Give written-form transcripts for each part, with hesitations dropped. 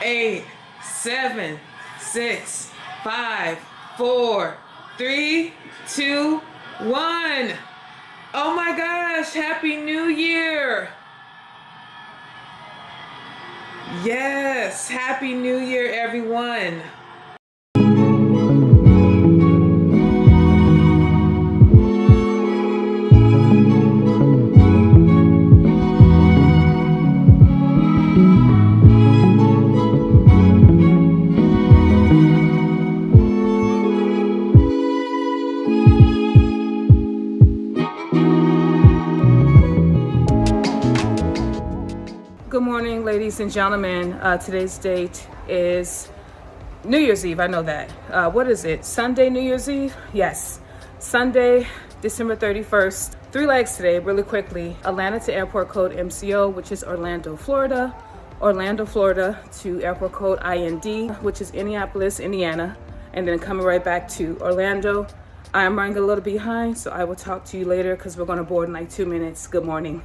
8, 7, 6, 5, 4, 3, 2, 1. Oh my gosh, Happy New Year. Yes, Happy New Year, everyone. Good morning, ladies and gentlemen. Today's date is New Year's Eve. I know that. What is it? Sunday, New Year's Eve? Yes. Sunday, December 31st. 3 legs today, really quickly. Atlanta to airport code MCO, which is Orlando, Florida. Orlando, Florida to airport code IND, which is Indianapolis, Indiana. And then coming right back to Orlando. I am running a little behind, so I will talk to you later because we're going to board in like 2 minutes. Good morning.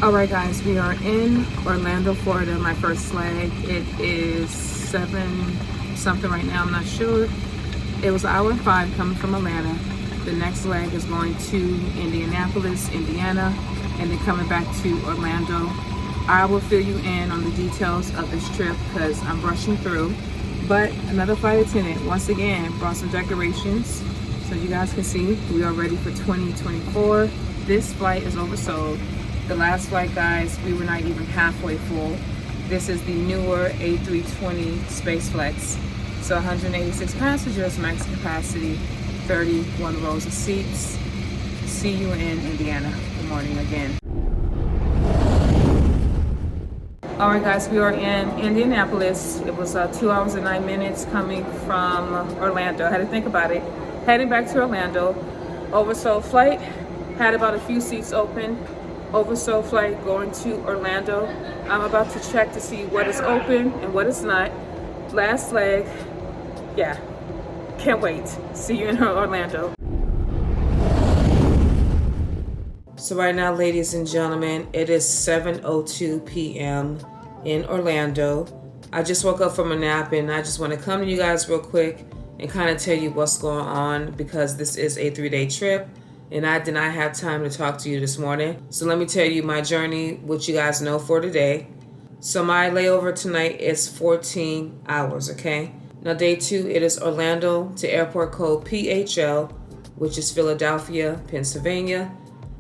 All right, guys, we are in Orlando, Florida, my first leg. It is 7 something right now, I'm not sure. It was 1 hour and 5 coming from Atlanta. The next leg is going to Indianapolis, Indiana, and then coming back to Orlando. I will fill you in on the details of this trip because I'm rushing through. But another flight attendant, once again, brought some decorations so you guys can see we are ready for 2024. This flight is oversold. The last flight, guys, we were not even halfway full. This is the newer A320 SpaceFlex. So 186 passengers, max capacity, 31 rows of seats. See you in Indiana. Good morning again. All right, guys, we are in Indianapolis. It was 2 hours and 9 minutes coming from Orlando. I had to think about it. Heading back to Orlando. Oversold flight, had about a few seats open. Oversold flight going to Orlando. I'm about to check to see what is open and what is not. Last leg, yeah, can't wait. See you in Orlando. So right now, ladies and gentlemen, it is 7:02 p.m. in Orlando. I just woke up from a nap and I just want to come to you guys real quick and kind of tell you what's going on because this is a 3-day trip. And I did not have time to talk to you this morning. So let me tell you my journey, what you guys know for today. So my layover tonight is 14 hours, okay? Now day 2, it is Orlando to airport code PHL, which is Philadelphia, Pennsylvania.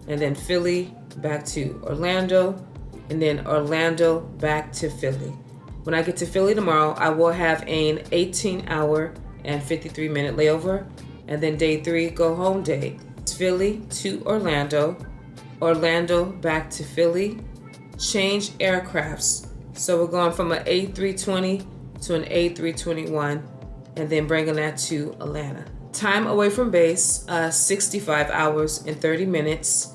And then Philly back to Orlando. And then Orlando back to Philly. When I get to Philly tomorrow, I will have an 18-hour and 53-minute layover. And then day 3, go home day. Philly to Orlando, Orlando back to Philly, change aircrafts. So we're going from an A320 to an A321 and then bringing that to Atlanta. Time away from base, 65 hours and 30 minutes.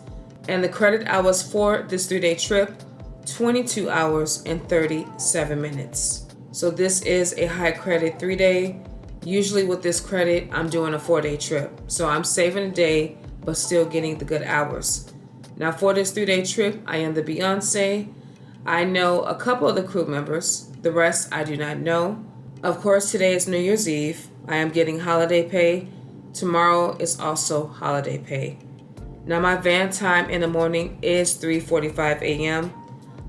And the credit hours for this 3-day trip, 22 hours and 37 minutes. So this is a high credit 3-day. Usually with this credit, I'm doing a 4-day trip. So I'm saving a day, but still getting the good hours. Now for this 3-day trip, I am the Beyonce. I know a couple of the crew members. The rest I do not know. Of course, today is New Year's Eve. I am getting holiday pay. Tomorrow is also holiday pay. Now my van time in the morning is 3:45 a.m.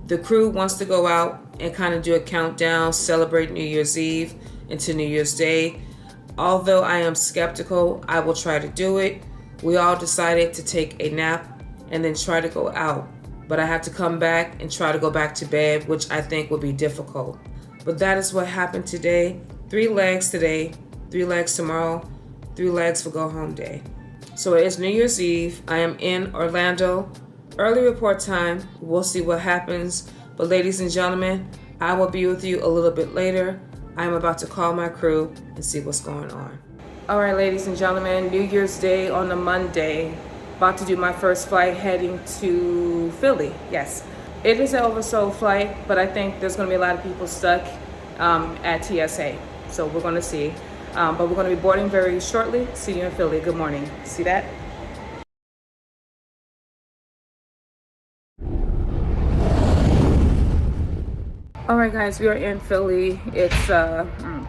The crew wants to go out and kind of do a countdown, celebrate New Year's Eve into New Year's Day. Although I am skeptical, I will try to do it. We all decided to take a nap and then try to go out. But I have to come back and try to go back to bed, which I think will be difficult. But that is what happened today. 3 legs today, 3 legs tomorrow, 3 legs for go home day. So it is New Year's Eve. I am in Orlando. Early report time. We'll see what happens. But ladies and gentlemen, I will be with you a little bit later. I'm about to call my crew and see what's going on. All right, ladies and gentlemen, New Year's Day on a Monday. About to do my first flight heading to Philly. Yes, it is an oversold flight, but I think there's going to be a lot of people stuck at TSA. So we're going to see. But we're going to be boarding very shortly. See you in Philly. Good morning. See that? All right, guys, we are in Philly. It's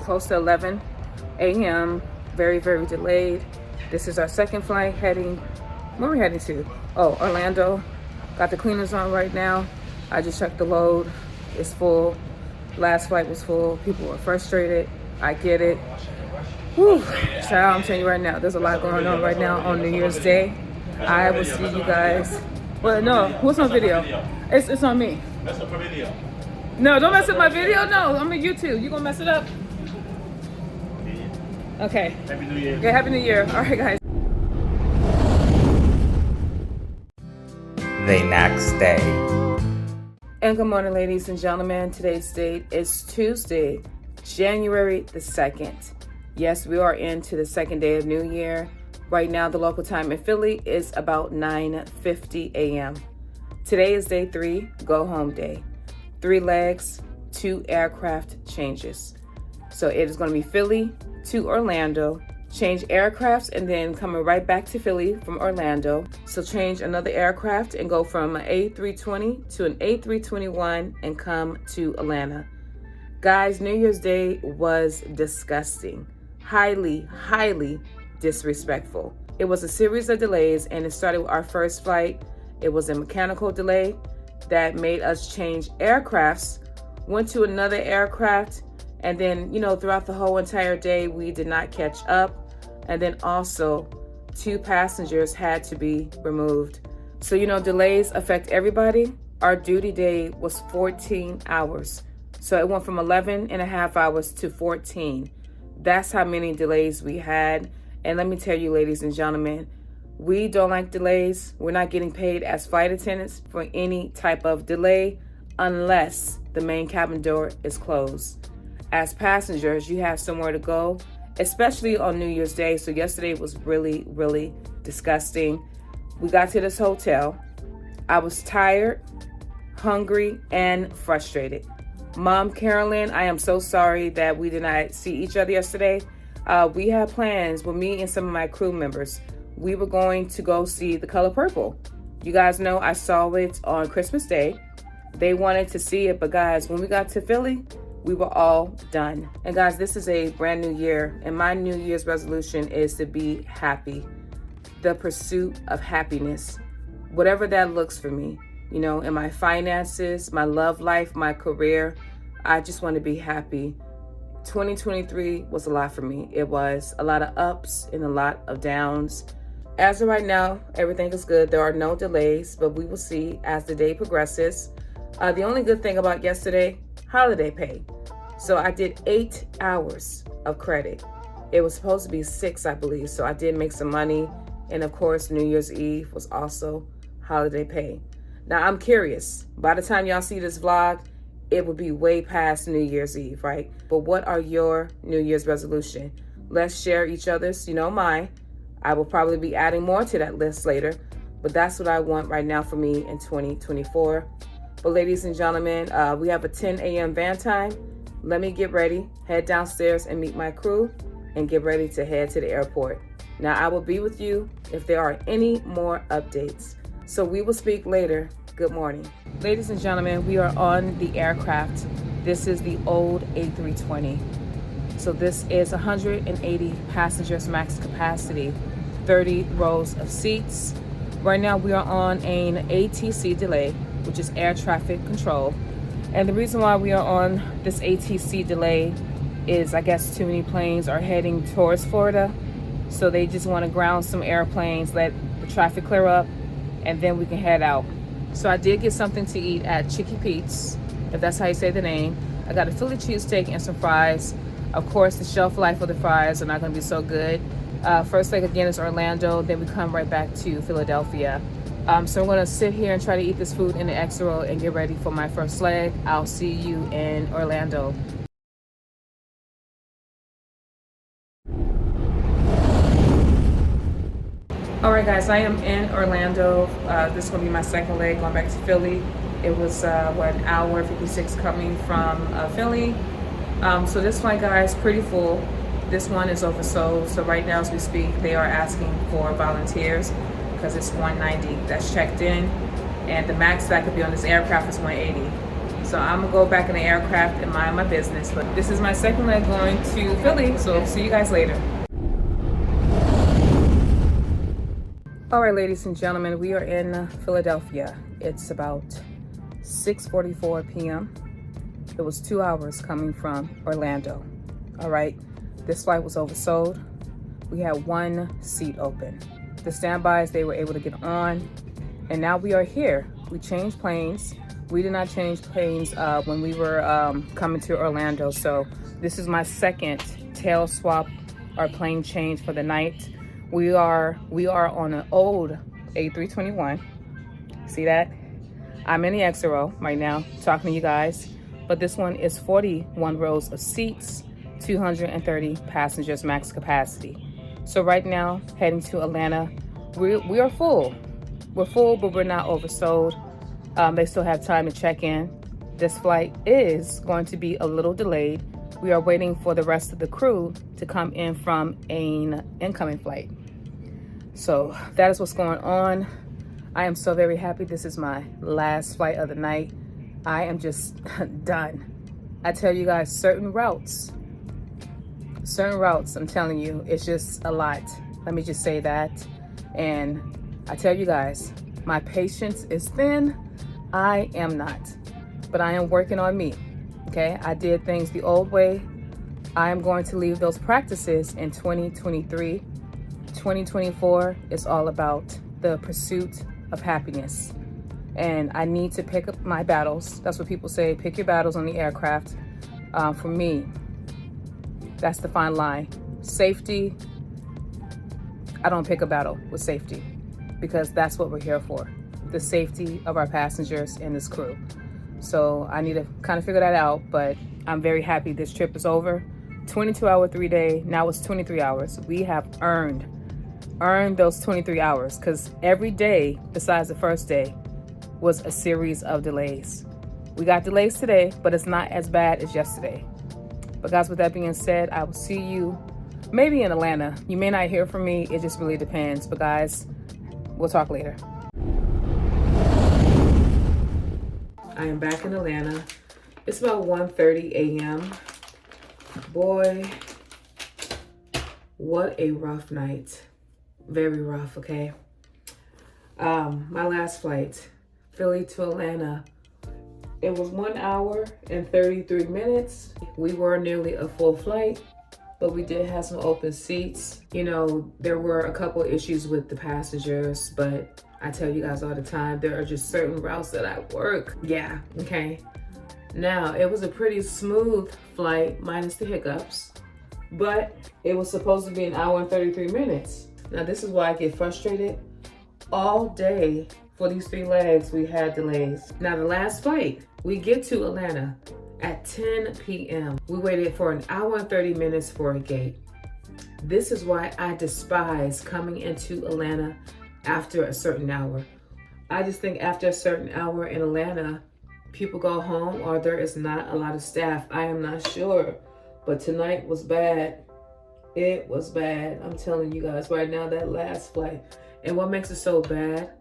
close to 11 a.m. Very, very delayed. This is our second flight heading. Where are we heading to? Oh, Orlando. Got the cleaners on right now. I just checked the load. It's full. Last flight was full. People were frustrated. I get it. Whew. Child, I'm telling you right now, there's a lot going on right now on New Year's Day. I will see you guys. Well, no, what's on video? It's on me. That's a video. No, don't mess up my video. No, I'm on YouTube. You gonna mess it up? Okay. Happy New Year. Yeah, Happy New Year. All right, guys. The next day. And good morning, ladies and gentlemen. Today's date is Tuesday, January the 2nd. Yes, we are into the second day of New Year. Right now, the local time in Philly is about 9:50 a.m. Today is day 3, go home day. 3 legs, 2 aircraft changes. So it is going to be Philly to Orlando, change aircrafts, and then coming right back to Philly from Orlando. So change another aircraft and go from an A320 to an A321 and come to Atlanta. Guys, New Year's Day was disgusting. Highly, highly disrespectful. It was a series of delays, and it started with our first flight. It was a mechanical delay that made us change aircrafts, went to another aircraft, and then, throughout the whole entire day, we did not catch up. And then also 2 passengers had to be removed. So, delays affect everybody. Our duty day was 14 hours. So it went from 11 and a half hours to 14. That's how many delays we had. And let me tell you, ladies and gentlemen, we don't like delays. We're not getting paid as flight attendants for any type of delay unless the main cabin door is closed. As passengers, you have somewhere to go, especially on New Year's Day. So yesterday was really, really disgusting. We got to this hotel. I was tired, hungry, and frustrated. Mom Carolyn, I am so sorry that we did not see each other yesterday. We had plans with me and some of my crew members. We were going to go see The Color Purple. You guys know I saw it on Christmas Day. They wanted to see it, but guys, when we got to Philly, we were all done. And guys, this is a brand new year, and my New Year's resolution is to be happy. The pursuit of happiness, whatever that looks for me, in my finances, my love life, my career. I just want to be happy. 2023 was a lot for me. It was a lot of ups and a lot of downs. As of right now, everything is good. There are no delays, but we will see as the day progresses. The only good thing about yesterday, holiday pay. So I did 8 hours of credit. It was supposed to be 6, I believe. So I did make some money. And of course, New Year's Eve was also holiday pay. Now I'm curious, by the time y'all see this vlog, it will be way past New Year's Eve, right? But what are your New Year's resolution? Let's share each other's, mine. I will probably be adding more to that list later, but that's what I want right now for me in 2024. But ladies and gentlemen, we have a 10 a.m. van time. Let me get ready, head downstairs and meet my crew and get ready to head to the airport. Now I will be with you if there are any more updates. So we will speak later. Good morning. Ladies and gentlemen, we are on the aircraft. This is the old A320. So this is 180 passengers max capacity, 30 rows of seats. Right now we are on an ATC delay, which is air traffic control. And the reason why we are on this ATC delay is I guess too many planes are heading towards Florida. So they just want to ground some airplanes, let the traffic clear up, and then we can head out. So I did get something to eat at Chicky Pete's, if that's how you say the name. I got a Philly cheesesteak and some fries. Of course, the shelf life of the fries are not going to be so good. First leg again is Orlando, then we come right back to Philadelphia. So I'm going to sit here and try to eat this food in the extra row and get ready for my first leg. I'll see you in Orlando. All right, guys, I am in Orlando. This is going to be my second leg going back to Philly. It was, an hour 56 coming from Philly. So this flight, guys, pretty full. This one is oversold. So right now as we speak, they are asking for volunteers because it's 190 that's checked in. And the max that could be on this aircraft is 180. So I'm gonna go back in the aircraft and mind my business. But this is my second leg going to Philly, so see you guys later. All right, ladies and gentlemen, we are in Philadelphia. It's about 6:44 p.m. It was 2 hours coming from Orlando. All right, this flight was oversold. We had one seat open. The standbys, they were able to get on, and now we are here. We changed planes. We did not change planes when we were coming to Orlando. So this is my second tail swap or plane change for the night. We are on an old A321. See that? I'm in the extra row right now talking to you guys, but this one is 41 rows of seats, 230 passengers max capacity. So right now, heading to Atlanta, we are full. We're full, but we're not oversold. They still have time to check in. This flight is going to be a little delayed. We are waiting for the rest of the crew to come in from an incoming flight. So that is what's going on. I am so very happy. This is my last flight of the night. I am just done. I tell you guys, certain routes, I'm telling you, it's just a lot. Let me just say that. And I tell you guys, my patience is thin. I am not, but I am working on me. Okay, I did things the old way. I am going to leave those practices in 2023. 2024 is all about the pursuit of happiness. And I need to pick up my battles. That's what people say, pick your battles on the aircraft. For me, that's the fine line. Safety, I don't pick a battle with safety because that's what we're here for. The safety of our passengers and this crew. So I need to kind of figure that out, but I'm very happy this trip is over. 22-hour, 3-day, now it's 23 hours. We have earned those 23 hours because every day besides the first day was a series of delays. We got delays today, but it's not as bad as yesterday. But guys, with that being said, I will see you maybe in Atlanta. You may not hear from me. It just really depends. But guys, we'll talk later. I am back in Atlanta. It's about 1:30 a.m. Boy, what a rough night. Very rough, okay? My last flight, Philly to Atlanta, it was 1 hour and 33 minutes. We were nearly a full flight, but we did have some open seats. You know, there were a couple issues with the passengers, but I tell you guys all the time, there are just certain routes that I work. Yeah, okay. Now, it was a pretty smooth flight, minus the hiccups, but it was supposed to be 1 hour and 33 minutes. Now, this is why I get frustrated. All day for these 3 legs, we had delays. Now, the last flight, we get to Atlanta at 10 p.m. We waited for 1 hour and 30 minutes for a gate. This is why I despise coming into Atlanta after a certain hour. I just think after a certain hour in Atlanta, people go home or there is not a lot of staff. I am not sure, but tonight was bad. It was bad. I'm telling you guys right now, that last flight. And what makes it so bad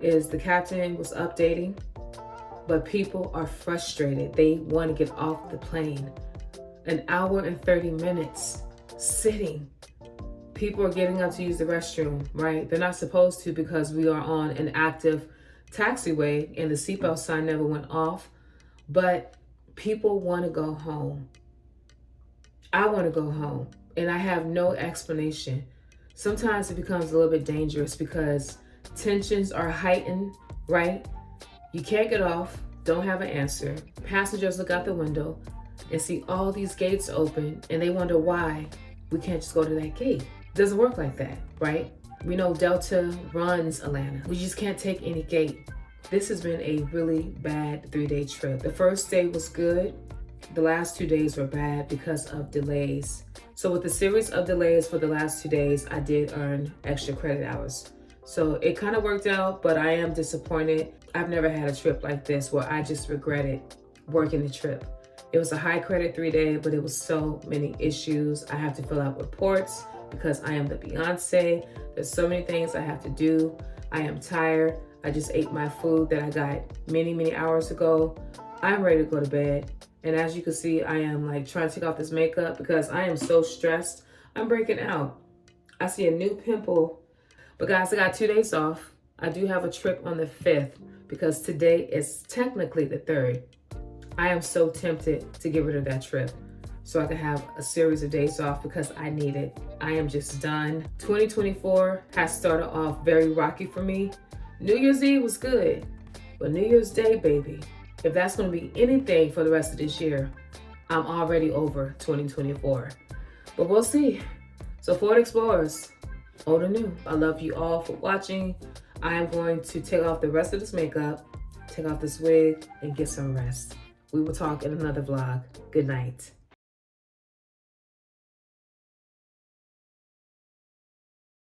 is the captain was updating, but people are frustrated. They want to get off the plane. 1 hour and 30 minutes sitting. People are getting up to use the restroom, right? They're not supposed to because we are on an active taxiway and the seatbelt sign never went off, but people want to go home. I want to go home and I have no explanation. Sometimes it becomes a little bit dangerous because tensions are heightened, right? You can't get off, don't have an answer. Passengers look out the window and see all these gates open and they wonder why we can't just go to that gate. It doesn't work like that, right? We know Delta runs Atlanta. We just can't take any gate. This has been a really bad 3-day trip. The first day was good. The last 2 days were bad because of delays. So with the series of delays for the last 2 days, I did earn extra credit hours. So it kind of worked out, but I am disappointed. I've never had a trip like this where I just regretted working the trip. It was a high credit 3-day, but it was so many issues. I have to fill out reports because I am the Beyonce. There's so many things I have to do. I am tired. I just ate my food that I got many hours ago. I'm ready to go to bed. And as you can see, I am like trying to take off this makeup because I am so stressed. I'm breaking out. I see a new pimple. But guys, I got 2 days off. I do have a trip on the 5th because today is technically the 3rd. I am so tempted to get rid of that trip so I can have a series of days off because I need it. I am just done. 2024 has started off very rocky for me. New Year's Eve was good, but New Year's Day, baby, if that's going to be anything for the rest of this year, I'm already over 2024. But we'll see. So Ford Explorers, old or new, I love you all for watching. I am going to take off the rest of this makeup, take off this wig, and get some rest. We will talk in another vlog. Good night.